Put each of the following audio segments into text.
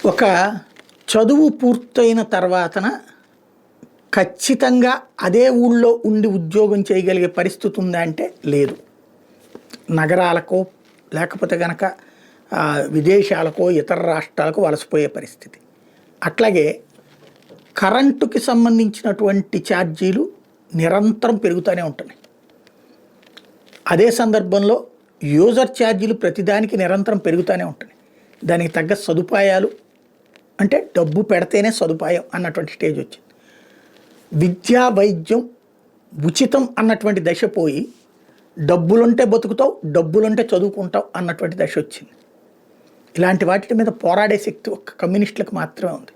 ఒక చదువు పూర్తయిన తర్వాతన ఖచ్చితంగా అదే ఊళ్ళో ఉండి ఉద్యోగం చేయగలిగే పరిస్థితి ఉందా అంటే లేదు. నగరాలకో లేకపోతే గనక విదేశాలకో ఇతర రాష్ట్రాలకు వలసపోయే పరిస్థితి. అట్లాగే కరెంటుకి సంబంధించినటువంటి ఛార్జీలు నిరంతరం పెరుగుతూనే ఉంటున్నాయి. అదే సందర్భంలో యూజర్ ఛార్జీలు ప్రతిదానికి నిరంతరం పెరుగుతూనే ఉంటున్నాయి. దానికి తగ్గ సదుపాయాలు అంటే డబ్బు పెడితేనే సదుపాయం అన్నటువంటి స్టేజ్ వచ్చింది. విద్యా వైద్యం ఉచితం అన్నటువంటి దశ పోయి డబ్బులుంటే బతుకుతావు, డబ్బులుంటే చదువుకుంటావు అన్నటువంటి దశ వచ్చింది. ఇలాంటి వాటి మీద పోరాడే శక్తి ఒక్క కమ్యూనిస్టులకు మాత్రమే ఉంది.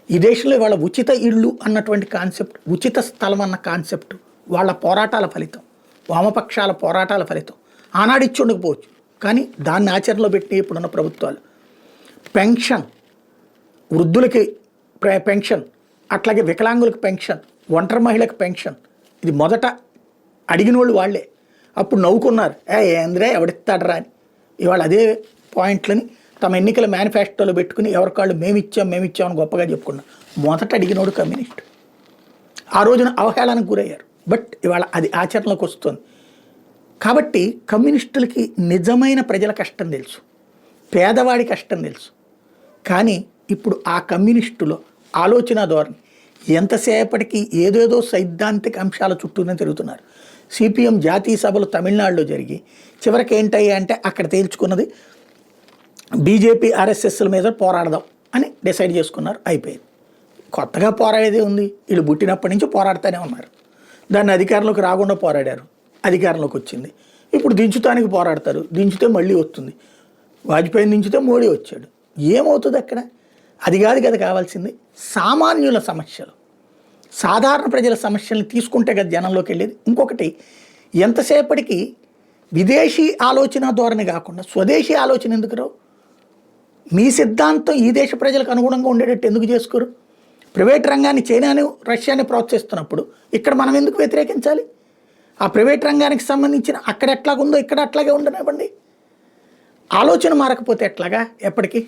ఈ దేశంలో వాళ్ళ ఉచిత ఇళ్ళు అన్నటువంటి కాన్సెప్ట్, ఉచిత స్థలం అన్న కాన్సెప్ట్ వాళ్ళ పోరాటాల ఫలితం, వామపక్షాల పోరాటాల ఫలితం. ఆనాడు ఇచ్చి ఉండకపోవచ్చు, కానీ దాన్ని ఆచరణలో పెట్టి ఇప్పుడున్న ప్రభుత్వాలు పెన్షన్, వృద్ధులకి పెన్షన్, అట్లాగే వికలాంగులకు పెన్షన్, ఒంటరి మహిళలకు పెన్షన్, ఇది మొదట అడిగిన వాళ్ళు వాళ్ళే. అప్పుడు నవ్వుకున్నారు, ఏంద్రే ఎవడిస్తాడరా అని. ఇవాళ అదే పాయింట్లని తమ ఎన్నికల మేనిఫెస్టోలో పెట్టుకుని ఎవరికాళ్ళు మేమిచ్చామని గొప్పగా చెప్పుకున్నారు. మొదట అడిగినోడు కమ్యూనిస్ట్. ఆ రోజున అవహేళనకు గురయ్యారు, బట్ ఇవాళ అది ఆచరణలోకి వస్తుంది. కాబట్టి కమ్యూనిస్టులకి నిజమైన ప్రజల కష్టం తెలుసు, పేదవాడి కష్టం తెలుసు. కానీ ఇప్పుడు ఆ కమ్యూనిస్టులో ఆలోచన ధోరణి ఎంతసేపటికి ఏదేదో సైద్ధాంతిక అంశాల చుట్టూనే తిరుగుతున్నారు. సిపిఎం జాతీయ సభలు తమిళనాడులో జరిగి చివరికి ఏంటయ్యా అంటే అక్కడ తేల్చుకున్నది బీజేపీ ఆర్ఎస్ఎస్ల మీద పోరాడదాం అని డిసైడ్ చేసుకున్నారు, అయిపోయింది. కొత్తగా పోరాడేదే ఉంది, వీళ్ళు పుట్టినప్పటి నుంచి పోరాడుతూనే ఉన్నారు. దాన్ని అధికారంలోకి రాకుండా పోరాడారు, అధికారంలోకి వచ్చింది. ఇప్పుడు దించుతానికి పోరాడతారు, దించితే మళ్ళీ వస్తుంది. వాజ్పేయిని దించితే మోడీ వచ్చాడు. ఏమవుతుంది అక్కడ? అది కాదు కదా కావాల్సింది. సామాన్యుల సమస్యలు, సాధారణ ప్రజల సమస్యల్ని తీసుకుంటే కదా జనంలోకి వెళ్ళేది. ఇంకొకటి, ఎంతసేపటికి విదేశీ ఆలోచన ధోరణి కాకుండా స్వదేశీ ఆలోచన ఎందుకు రావు? మీ సిద్ధాంతం ఈ దేశ ప్రజలకు అనుగుణంగా ఉండేటట్టు ఎందుకు చేసుకోరు? ప్రైవేట్ రంగాన్ని, చైనాను రష్యాని ప్రోత్సహిస్తున్నప్పుడు ఇక్కడ మనం ఎందుకు వ్యతిరేకించాలి? ఆ ప్రైవేట్ రంగానికి సంబంధించిన అక్కడ ఎట్లాగుందో ఇక్కడ అట్లాగే ఉండనివ్వండి. ఆలోచన మారకపోతే ఎట్లాగా ఎప్పటికీ?